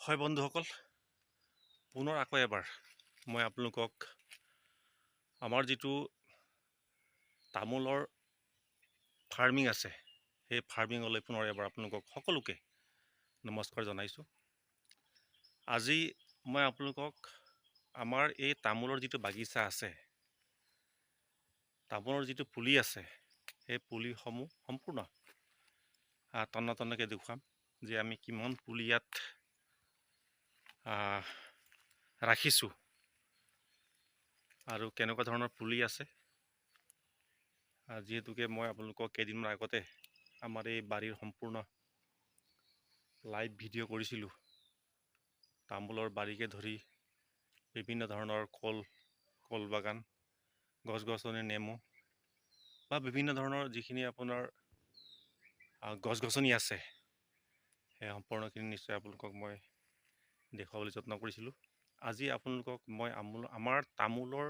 হয় বন্ধুসকল, পুনৰ আকৌ এবাৰ মই আপোনালোকক আমাৰ যিটো তামোলৰ ফাৰ্মিং আছে সেই ফাৰ্মিঙলৈ পুনৰ এবাৰ আপোনালোকক সকলোকে নমস্কাৰ জনাইছোঁ। আজি মই আপোনালোকক আমাৰ এই তামোলৰ যিটো বাগিচা আছে, তামোলৰ যিটো পুলি আছে, সেই পুলিসমূহ সম্পূৰ্ণ তন্নতন্নকৈ দেখুৱাম যে আমি কিমান পুলি ইয়াত ৰাখিছোঁ আৰু কেনেকুৱা ধৰণৰ পুলি আছে। যিহেতুকে মই আপোনালোকক কেইদিনমান আগতে আমাৰ এই বাৰীৰ সম্পূৰ্ণ লাইভ ভিডিঅ' কৰিছিলোঁ। তামোলৰ বাৰীকে ধৰি বিভিন্ন ধৰণৰ কল বাগান, গছ গছনি, নেমু বা বিভিন্ন ধৰণৰ যিখিনি আপোনাৰ গছ গছনি আছে, সেই সম্পূৰ্ণখিনি নিশ্চয় আপোনালোকক মই দেখুৱাবলৈ যত্ন কৰিছিলোঁ। আজি আপোনালোকক মই আমাৰ তামোলৰ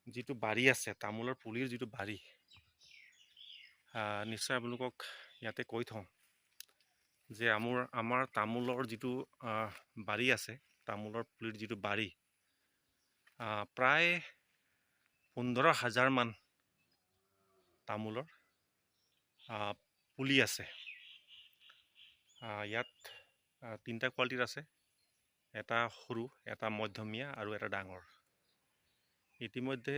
যিটো বাৰী আছে, তামোলৰ পুলিৰ যিটো বাৰী, নিশ্চয় আপোনালোকক ইয়াতে কৈ থওঁ যে আমাৰ তামোলৰ যিটো বাৰী আছে, তামোলৰ পুলিৰ যিটো বাৰী, প্ৰায় 15,000 মান তামোলৰ পুলি আছে। ইয়াত 3টা কোৱালিটিৰ আছে, এটা সৰু, এটা মধ্যমীয়া আৰু এটা ডাঙৰ। ইতিমধ্যে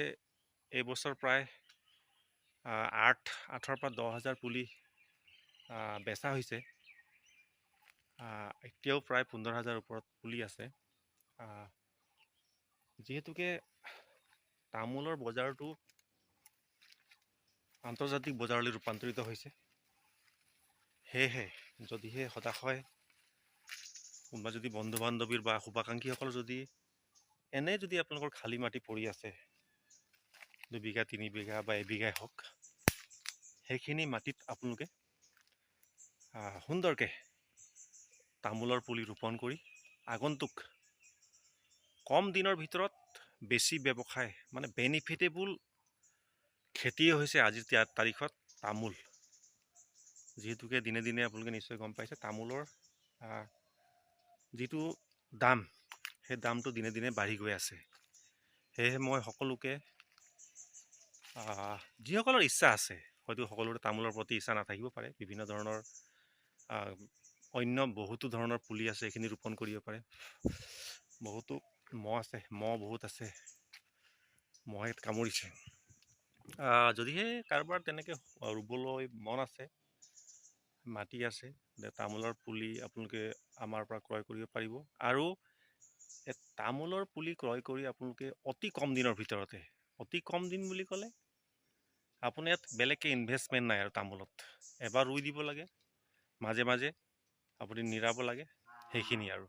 এইবছৰ প্ৰায় 8,000 পৰা 10,000 পুলি বেচা হৈছে। এতিয়াও প্ৰায় 15,000 ওপৰত পুলি আছে। যিহেতুকে তামোলৰ বজাৰটো আন্তৰ্জাতিক বজাৰলৈ ৰূপান্তৰিত হৈছে, সেয়েহে যদিহে হতাশ হয়, কোনোবা যদি বন্ধু বান্ধৱীৰ বা শুভাকাংক্ষীসকল যদি যদি আপোনালোকৰ খালী মাটি পৰি আছে, 2 বিঘা 3 বিঘা বা 1 বিঘাই হওক, সেইখিনি মাটিত আপোনালোকে সুন্দৰকৈ তামোলৰ পুলি ৰোপণ কৰি আগন্তুক কম দিনৰ ভিতৰত বেছি ব্যৱসায়, মানে বেনিফিটেবল খেতিয়ে হৈছে আজিৰ তাৰিখত তামোল। যিহেতুকে দিনে দিনে আপোনালোকে নিশ্চয় গম পাইছে, তামোলৰ যিটো দাম, সেই দামটো দিনে দিনে বাঢ়ি গৈ আছে। সেয়েহে মই সকলোকে, যিসকলৰ ইচ্ছা আছে, হয়তো সকলোৰে তামোলৰ প্ৰতি ইচ্ছা নাথাকিব পাৰে, বিভিন্ন ধৰণৰ অন্য বহুতো ধৰণৰ পুলি আছে, এইখিনি ৰোপণ কৰিব পাৰে। বহুতো মহ বহুত আছে, মহে কামুৰিছে। যদিহে কাৰোবাৰ তেনেকৈ ৰুবলৈ মন আছে, মাটি আছে, তামোলৰ পুলি আপোনালোকে আমাৰ পৰা ক্ৰয় কৰিব পাৰিব। আৰু এই তামোলৰ পুলি ক্ৰয় কৰি আপোনালোকে অতি কম দিনৰ ভিতৰতে, অতি কম দিন বুলি ক'লে আপুনি ইয়াত বেলেগকৈ ইনভেষ্টমেণ্ট নাই আৰু তামোলত এবাৰ ৰুই দিব লাগে, মাজে মাজে আপুনি নিৰাব লাগে, সেইখিনি আৰু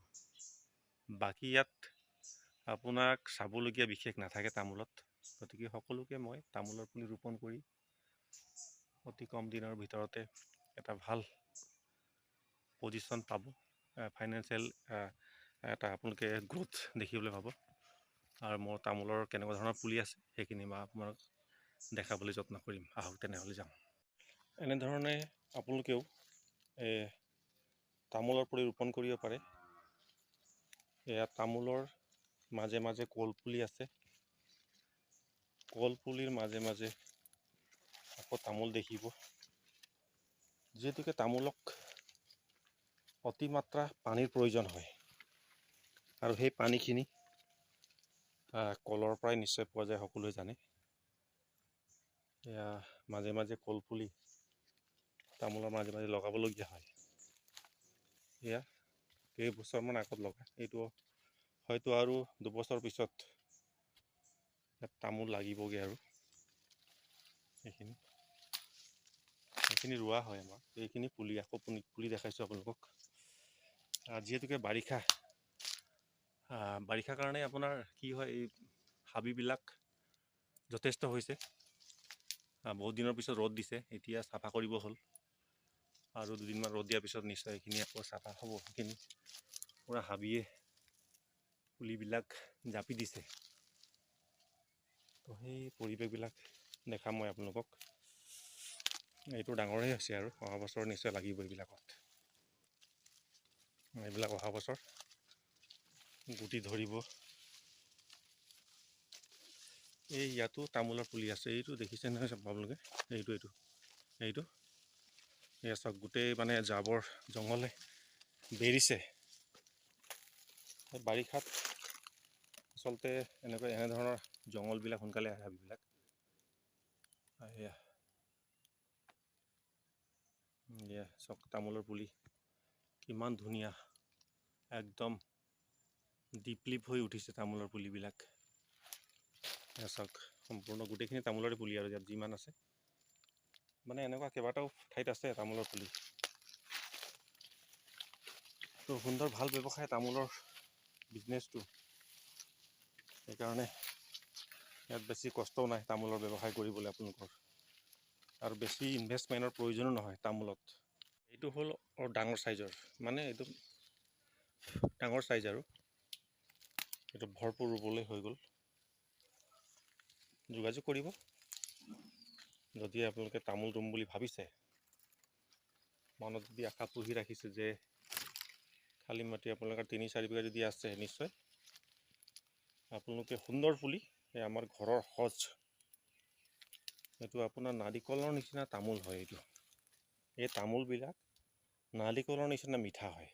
বাকী ইয়াত আপোনাক চাবলগীয়া বিশেষ নাথাকে তামোলত। গতিকে সকলোকে মই তামোলৰ পুলি ৰোপণ কৰি অতি কম দিনৰ ভিতৰতে এটা ভাল পজিশ্যন পাব, ফাইনেন্সিয়েল এটা আপোনালোকে গ্ৰোথ দেখিবলৈ পাব। আৰু মোৰ তামোলৰ কেনেকুৱা ধৰণৰ পুলি আছে সেইখিনি মই আপোনাক দেখাবলৈ যত্ন কৰিম। আহক তেনেহ'লে যাওঁ। এনেধৰণে আপোনালোকেও তামোলৰ পুলি ৰোপণ কৰিব পাৰে। এয়া তামোলৰ মাজে মাজে কলপুলি আছে, কলপুলিৰ মাজে মাজে আকৌ তামোল দেখিব। যিহেতুকে তামোলক অতিমাত্ৰা পানীৰ প্ৰয়োজন হয়, আৰু সেই পানীখিনি কলৰ পৰাই নিশ্চয় পোৱা যায়, সকলোৱে জানে। এয়া মাজে মাজে কলপুলি তামোলৰ মাজে মাজে লগাবলগীয়া হয়। এয়া কেইবছৰমান আগত লগা, এইটো হয়তো আৰু 2 বছৰ পিছত ইয়াত তামোল লাগিবগৈ। আৰু সেইখিনি ৰোৱা হয় আমাৰ, এইখিনি পুলি আকৌ পুলি দেখাইছোঁ আপোনালোকক। যিহেতুকে বাৰিষা কাৰণে আপোনাৰ কি হয়, এই হাবিবিলাক যথেষ্ট হৈছে। বহুত দিনৰ পিছত ৰ'দ দিছে, এতিয়া চাফা কৰিব হ'ল, আৰু 2 দিনমান ৰ'দ দিয়াৰ পিছত নিশ্চয় এইখিনি আকৌ চাফা হ'ব। সেইখিনি পূৰা হাবিয়ে পুলিবিলাক জাপি দিছে। তো সেই পৰিৱেশবিলাক দেখাম মই আপোনালোকক। এইটো ডাঙৰেই হৈছে আৰু অহা বছৰ নিশ্চয় লাগিব এইবিলাকত। এইবিলাক অহা বছৰ গুটি ধৰিব। এই ইয়াতো তামোলৰ পুলি আছে, এইটো দেখিছে নহয় আপোনালোকে, এইটো এয়া চাওক, গোটেই মানে জাবৰ জংঘলে বেৰিছে। বাৰিষাত আচলতে এনেধৰণৰ জংঘলবিলাক সোনকালে আহে হাবিবিলাক। এয়া চাওক তামোলৰ পুলি কিমান ধুনীয়া, একদম ডিপলিপ হৈ উঠিছে তামোলৰ পুলিবিলাক। এয়া চাওক সম্পূৰ্ণ গোটেইখিনি তামোলৰে পুলি আৰু ইয়াত যিমান আছে, মানে এনেকুৱা কেইবাটাও ঠাইত আছে তামোলৰ পুলি। তো সুন্দৰ ভাল ব্যৱসায় তামোলৰ বিজনেছটো, সেইকাৰণে ইয়াত বেছি কষ্টও নাই তামোলৰ ব্যৱসায় কৰিবলৈ আপোনালোকৰ, আৰু বেছি ইনভেষ্টমেণ্টৰ প্ৰয়োজনো নহয় তামোলত। এইটো হ'ল ডাঙৰ চাইজৰ, মানে এইটো ডাঙৰ চাইজ আৰু এইটো ভৰপূৰ ৰুবলৈ হৈ গ'ল। যোগাযোগ কৰিব যদি আপোনালোকে তামোল ৰুম বুলি ভাবিছে, মনত যদি আশা পুহি ৰাখিছে যে খালী মাটি আপোনালোকৰ 3-4 বিঘা যদি আছে, নিশ্চয় আপোনালোকে সুন্দৰ পুলি, এই আমাৰ ঘৰৰ সজ, এইটো আপোনাৰ নাৰিকলৰ নিচিনা তামোল হয়। এই তামোলবিলাক নাৰিকলৰ নিচিনা মিঠা হয়।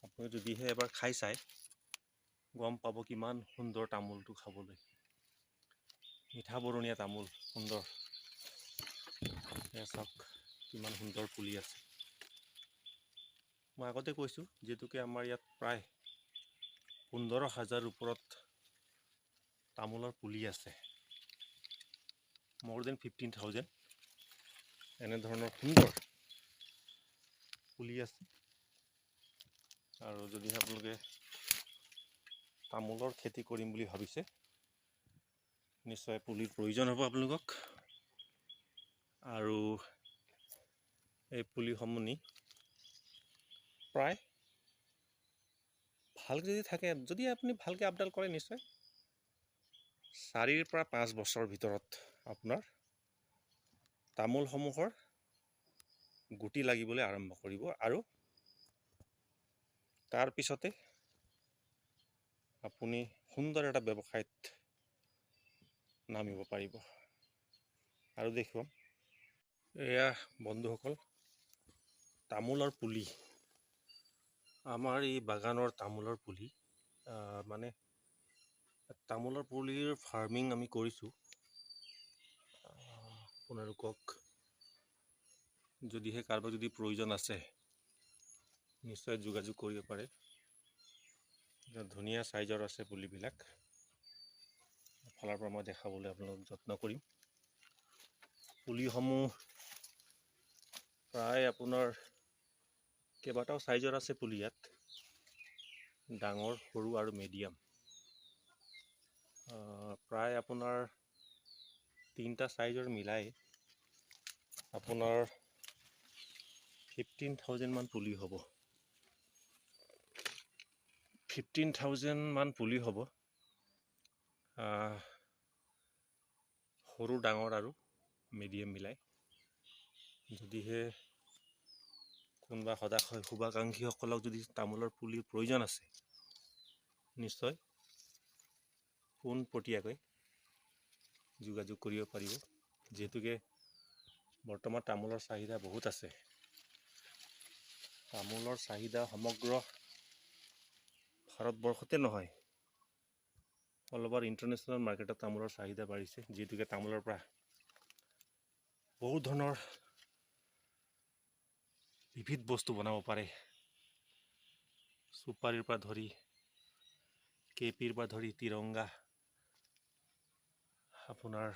আপুনি যদিহে এবাৰ খাই চাই গম পাব কিমান সুন্দৰ তামোলটো খাবলৈ, মিঠা বৰণীয়া তামোল, সুন্দৰ। এয়া চাওক কিমান সুন্দৰ পুলি আছে। মই আগতে কৈছোঁ, যিহেতুকে আমাৰ ইয়াত প্ৰায় 15,000 ওপৰত তামোলৰ পুলি আছে, more than 15,000 এনেধৰণৰ সুন্দৰ পুলি আছে। আৰু যদিহে আপোনালোকে তামোলৰ খেতি কৰিম বুলি ভাবিছে, নিশ্চয় পুলিৰ প্ৰয়োজন হ'ব আপোনালোকক। আৰু এই পুলিসমূহ নি প্ৰায় ভালকৈ যদি থাকে, যদি আপুনি ভালকৈ আপডাল কৰে, নিশ্চয় 4 পৰা 5 বছৰৰ ভিতৰত আপোনাৰ তামোলসমূহৰ গুটি লাগিবলৈ আৰম্ভ কৰিব, আৰু তাৰপিছতে আপুনি সুন্দৰ এটা ব্যৱসায়ত নামিব পাৰিব। আৰু দেখুৱাম, এয়া বন্ধুসকল তামোলৰ পুলি, আমাৰ এই বাগানৰ তামোলৰ পুলি, মানে তামোলৰ পুলিৰ ফাৰ্মিং আমি কৰিছোঁ। আপোনালোকক যদিহে কাৰোবাৰ যদি প্ৰয়োজন আছে, নিশ্চয় যোগাযোগ কৰিব পাৰে। ধুনীয়া চাইজৰ আছে পুলিবিলাক, ফালৰ পৰা মই দেখাবলৈ আপোনালোকক যত্ন কৰিম। পুলিসমূহ প্ৰায় আপোনাৰ কেইবাটাও চাইজৰ আছে পুলি ইয়াত, ডাঙৰ, সৰু আৰু মিডিয়াম। প্ৰায় আপোনাৰ 3টা চাইজৰ মিলাই আপোনাৰ 15,000 মান পুলি হ'ব। 15,000 মান পুলি হ'ব, সৰু, ডাঙৰ আৰু মিডিয়াম মিলাই। যদিহে কোনোবা শুভাকাংক্ষীসকলক যদি তামোলৰ পুলিৰ প্ৰয়োজন আছে, নিশ্চয় পোনপটীয়াকৈ যোগাযোগ কৰিব পাৰিব। যিহেতুকে বৰ্তমান তামোলৰ চাহিদা বহুত আছে। তামোলৰ চাহিদা সমগ্ৰ ভাৰতবৰ্ষতে নহয়, অল অভাৰ ইণ্টাৰনেশ্যনেল মাৰ্কেটত তামোলৰ চাহিদা বাঢ়িছে। যিহেতুকে তামোলৰ পৰা বহুত ধৰণৰ বিবিধ বস্তু বনাব পাৰে, চুপাৰীৰ পৰা ধৰি, কেপিৰ পৰা ধৰি, তিৰংগা, আপোনাৰ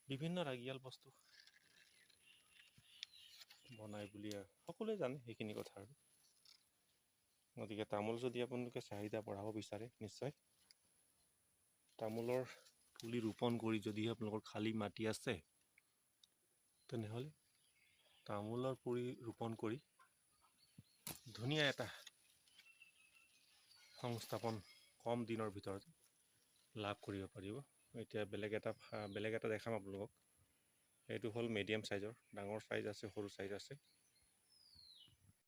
বিভিন্ন ৰাগিয়াল বস্তু বনাই বুলি সকলোৱে জানে সেইখিনি কথা। আৰু গতিকে তামোল যদি আপোনালোকে চাহিদা বঢ়াব বিচাৰে, নিশ্চয় তামোলৰ পুলি ৰোপণ কৰি, যদিহে আপোনালোকৰ খালী মাটি আছে, তেনেহ'লে তামোলৰ পুলি ৰোপণ কৰি ধুনীয়া এটা সংস্থাপন কম দিনৰ ভিতৰত লাভ কৰিব পাৰিব। এতিয়া বেলেগ এটা দেখাম আপোনালোকক। এইটো হ'ল মিডিয়াম চাইজৰ, ডাঙৰ চাইজ আছে, সৰু চাইজ আছে।